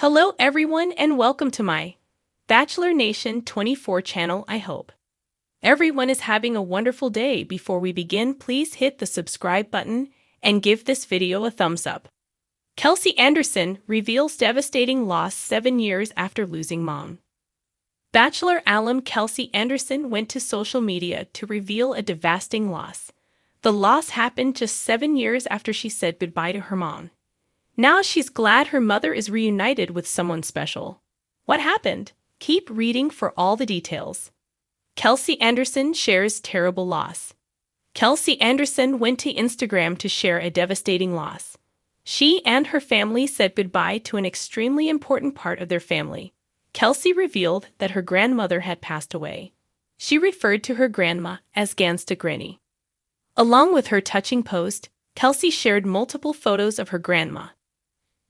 Hello everyone and welcome to my Bachelor Nation 24 channel. I hope everyone is having a wonderful day. Before we begin, please hit the subscribe button and give this video a thumbs up. Kelsey Anderson reveals devastating loss 7 years after losing mom. Bachelor alum Kelsey Anderson went to social media to reveal a devastating loss. The loss happened just 7 years after she said goodbye to her mom. Now she's glad her mother is reunited with someone special. What happened? Keep reading for all the details. Kelsey Anderson shares terrible loss. Kelsey Anderson went to Instagram to share a devastating loss. She and her family said goodbye to an extremely important part of their family. Kelsey revealed that her grandmother had passed away. She referred to her grandma as Gansta Granny. Along with her touching post, Kelsey shared multiple photos of her grandma.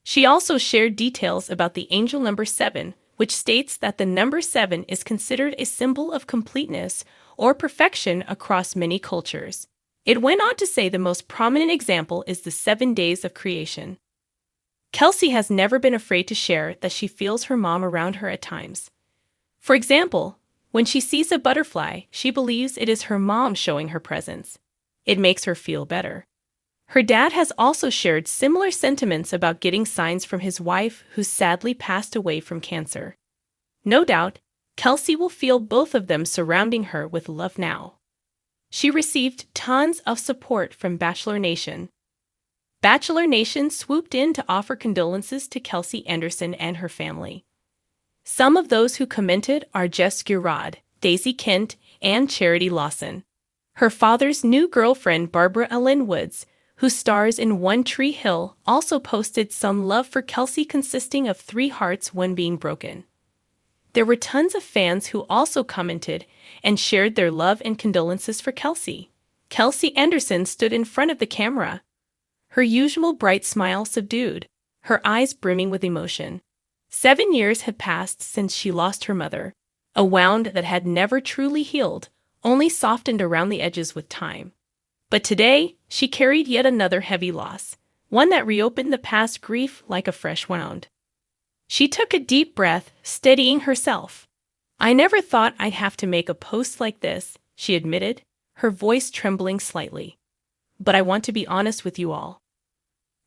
She also shared details about the angel number 7, which states that the number 7 is considered a symbol of completeness or perfection across many cultures. It went on to say the most prominent example is the 7 days of creation. Kelsey has never been afraid to share that she feels her mom around her at times. For example, when she sees a butterfly, she believes it is her mom showing her presence. It makes her feel better. Her dad has also shared similar sentiments about getting signs from his wife, who sadly passed away from cancer. No doubt, Kelsey will feel both of them surrounding her with love now. She received tons of support from Bachelor Nation. Bachelor Nation swooped in to offer condolences to Kelsey Anderson and her family. Some of those who commented are Jess Gurad, Daisy Kent, and Charity Lawson. Her father's new girlfriend, Barbara Ellen Woods, who stars in One Tree Hill, also posted some love for Kelsey, consisting of 3 hearts, 1 being broken. There were tons of fans who also commented and shared their love and condolences for Kelsey. Kelsey Anderson stood in front of the camera, her usual bright smile subdued, her eyes brimming with emotion. 7 years had passed since she lost her mother, a wound that had never truly healed, only softened around the edges with time. But today, she carried yet another heavy loss, one that reopened the past grief like a fresh wound. She took a deep breath, steadying herself. "I never thought I'd have to make a post like this," she admitted, her voice trembling slightly. "But I want to be honest with you all.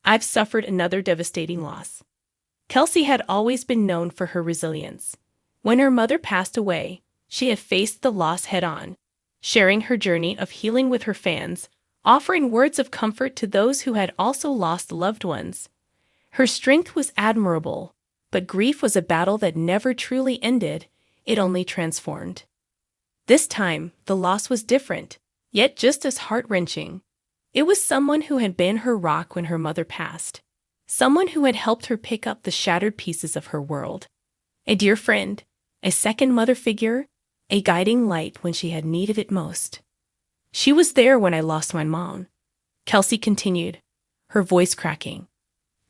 I've suffered another devastating loss." Kelsey had always been known for her resilience. When her mother passed away, she had faced the loss head-on, sharing her journey of healing with her fans, offering words of comfort to those who had also lost loved ones. Her strength was admirable, but grief was a battle that never truly ended, it only transformed. This time, the loss was different, yet just as heart-wrenching. It was someone who had been her rock when her mother passed, someone who had helped her pick up the shattered pieces of her world. A dear friend, a second mother figure, a guiding light when she had needed it most. "She was there when I lost my mom," Kelsey continued, her voice cracking.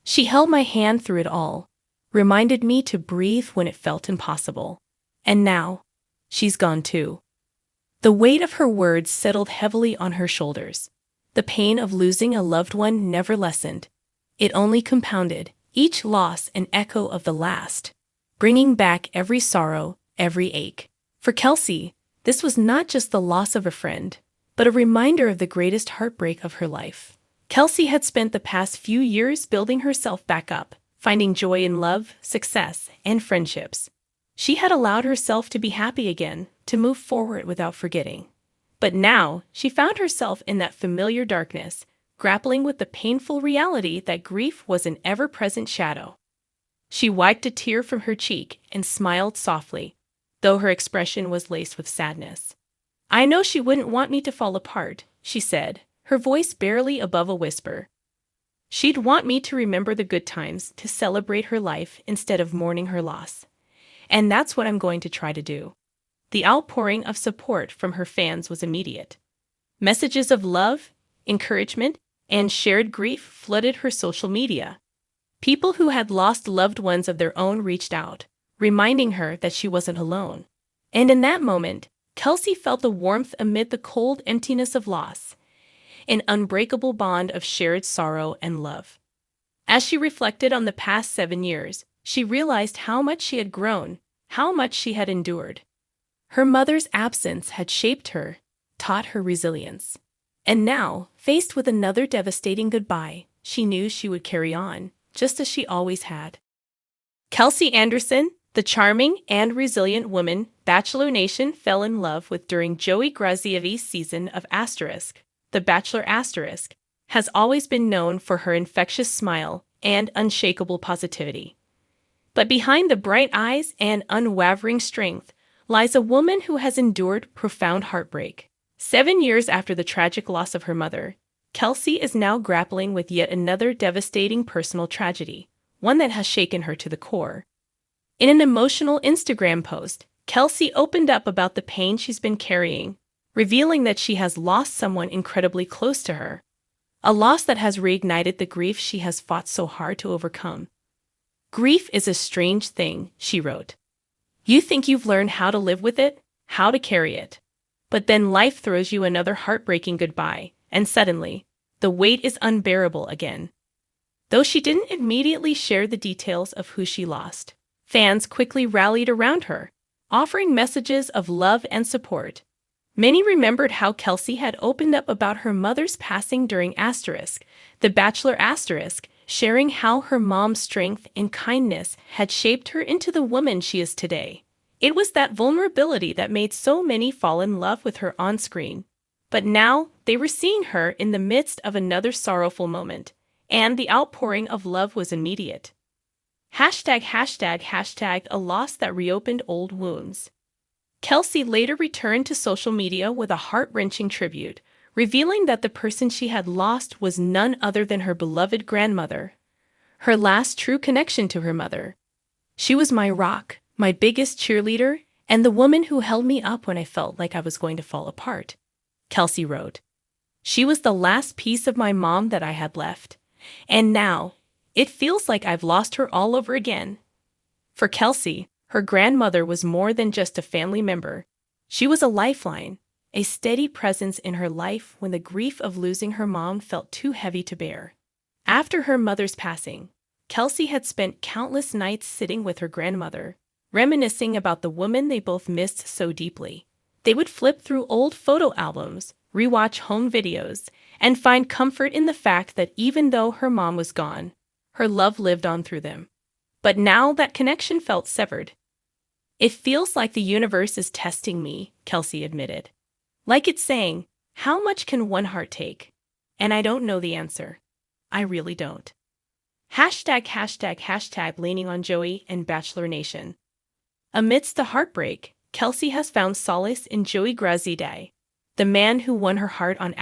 "She held my hand through it all, reminded me to breathe when it felt impossible. And now, she's gone too." The weight of her words settled heavily on her shoulders. The pain of losing a loved one never lessened. It only compounded, each loss an echo of the last, bringing back every sorrow, every ache. For Kelsey, this was not just the loss of a friend, but a reminder of the greatest heartbreak of her life. Kelsey had spent the past few years building herself back up, finding joy in love, success, and friendships. She had allowed herself to be happy again, to move forward without forgetting. But now, she found herself in that familiar darkness, grappling with the painful reality that grief was an ever-present shadow. She wiped a tear from her cheek and smiled softly, though her expression was laced with sadness. "I know she wouldn't want me to fall apart," she said, her voice barely above a whisper. "She'd want me to remember the good times, to celebrate her life instead of mourning her loss. And that's what I'm going to try to do." The outpouring of support from her fans was immediate. Messages of love, encouragement, and shared grief flooded her social media. People who had lost loved ones of their own reached out, reminding her that she wasn't alone. And in that moment, Kelsey felt the warmth amid the cold emptiness of loss, an unbreakable bond of shared sorrow and love. As she reflected on the past 7 years, She realized how much she had grown, how much she had endured. Her mother's absence had shaped her, taught her resilience. And now, faced with another devastating goodbye, she knew she would carry on, just as she always had. Kelsey Anderson, the charming and resilient woman Bachelor Nation fell in love with during Joey Grazievi's season of The Bachelor has always been known for her infectious smile and unshakable positivity. But behind the bright eyes and unwavering strength lies a woman who has endured profound heartbreak. 7 years after the tragic loss of her mother, Kelsey is now grappling with yet another devastating personal tragedy, one that has shaken her to the core. In an emotional Instagram post, Kelsey opened up about the pain she's been carrying, revealing that she has lost someone incredibly close to her, a loss that has reignited the grief she has fought so hard to overcome. "Grief is a strange thing," she wrote. "You think you've learned how to live with it, how to carry it. But then life throws you another heartbreaking goodbye, and suddenly, the weight is unbearable again." Though she didn't immediately share the details of who she lost, fans quickly rallied around her, offering messages of love and support. Many remembered how Kelsey had opened up about her mother's passing during The Bachelor sharing how her mom's strength and kindness had shaped her into the woman she is today. It was that vulnerability that made so many fall in love with her on screen. But now they were seeing her in the midst of another sorrowful moment, and the outpouring of love was immediate. ###, a loss that reopened old wounds. Kelsey later returned to social media with a heart-wrenching tribute, revealing that the person she had lost was none other than her beloved grandmother, her last true connection to her mother. "She was my rock, my biggest cheerleader, and the woman who held me up when I felt like I was going to fall apart," Kelsey wrote. "She was the last piece of my mom that I had left, and now it feels like I've lost her all over again." For Kelsey, her grandmother was more than just a family member. She was a lifeline, a steady presence in her life when the grief of losing her mom felt too heavy to bear. After her mother's passing, Kelsey had spent countless nights sitting with her grandmother, reminiscing about the woman they both missed so deeply. They would flip through old photo albums, rewatch home videos, and find comfort in the fact that even though her mom was gone, her love lived on through them. But now that connection felt severed. "It feels like the universe is testing me," Kelsey admitted. "Like it's saying, how much can one heart take? And I don't know the answer. I really don't." ### leaning on Joey and Bachelor Nation. Amidst the heartbreak, Kelsey has found solace in Joey Grazievi, the man who won her heart on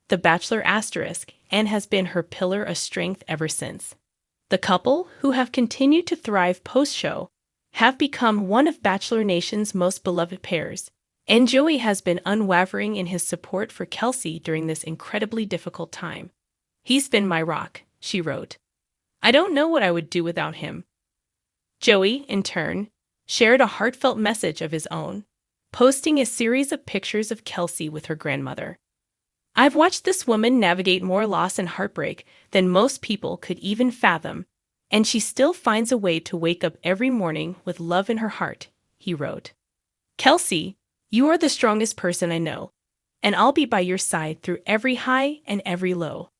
The Bachelor and has been her pillar of strength ever since. The couple, who have continued to thrive post-show, have become one of Bachelor Nation's most beloved pairs, and Joey has been unwavering in his support for Kelsey during this incredibly difficult time. "He's been my rock," she wrote. "I don't know what I would do without him." Joey, in turn, shared a heartfelt message of his own, posting a series of pictures of Kelsey with her grandmother. "I've watched this woman navigate more loss and heartbreak than most people could even fathom, and she still finds a way to wake up every morning with love in her heart," he wrote. "Kelsey, you are the strongest person I know, and I'll be by your side through every high and every low."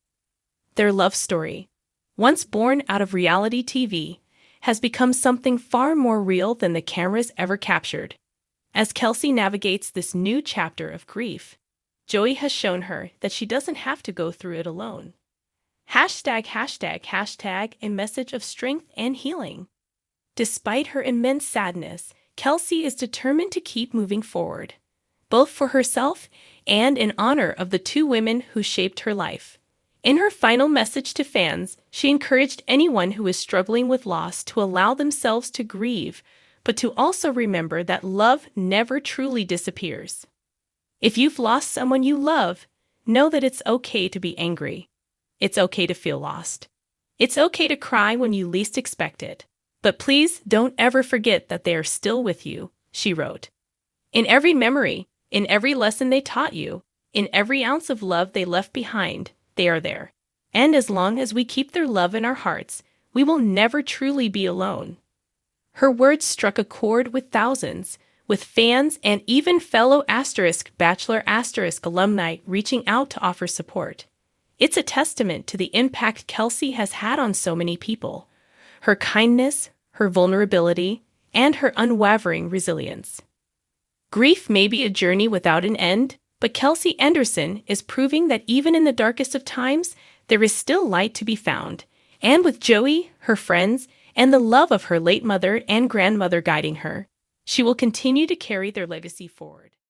Their love story, once born out of reality TV, has become something far more real than the cameras ever captured. As Kelsey navigates this new chapter of grief, Joey has shown her that she doesn't have to go through it alone. ###, a message of strength and healing. Despite her immense sadness, Kelsey is determined to keep moving forward, both for herself and in honor of the two women who shaped her life. In her final message to fans, she encouraged anyone who is struggling with loss to allow themselves to grieve, but to also remember that love never truly disappears. If you've lost someone you love, know that it's okay to be angry. It's okay to feel lost. It's okay to cry when you least expect it. But please don't ever forget that they are still with you, she wrote. In every memory, in every lesson they taught you, in every ounce of love they left behind, they are there. And as long as we keep their love in our hearts, we will never truly be alone. Her words struck a chord with thousands, with fans and even fellow Bachelor alumni reaching out to offer support. It's a testament to the impact Kelsey has had on so many people. Her kindness, her vulnerability, and her unwavering resilience. Grief may be a journey without an end, but Kelsey Anderson is proving that even in the darkest of times, there is still light to be found. And with Joey, her friends, and the love of her late mother and grandmother guiding her, she will continue to carry their legacy forward.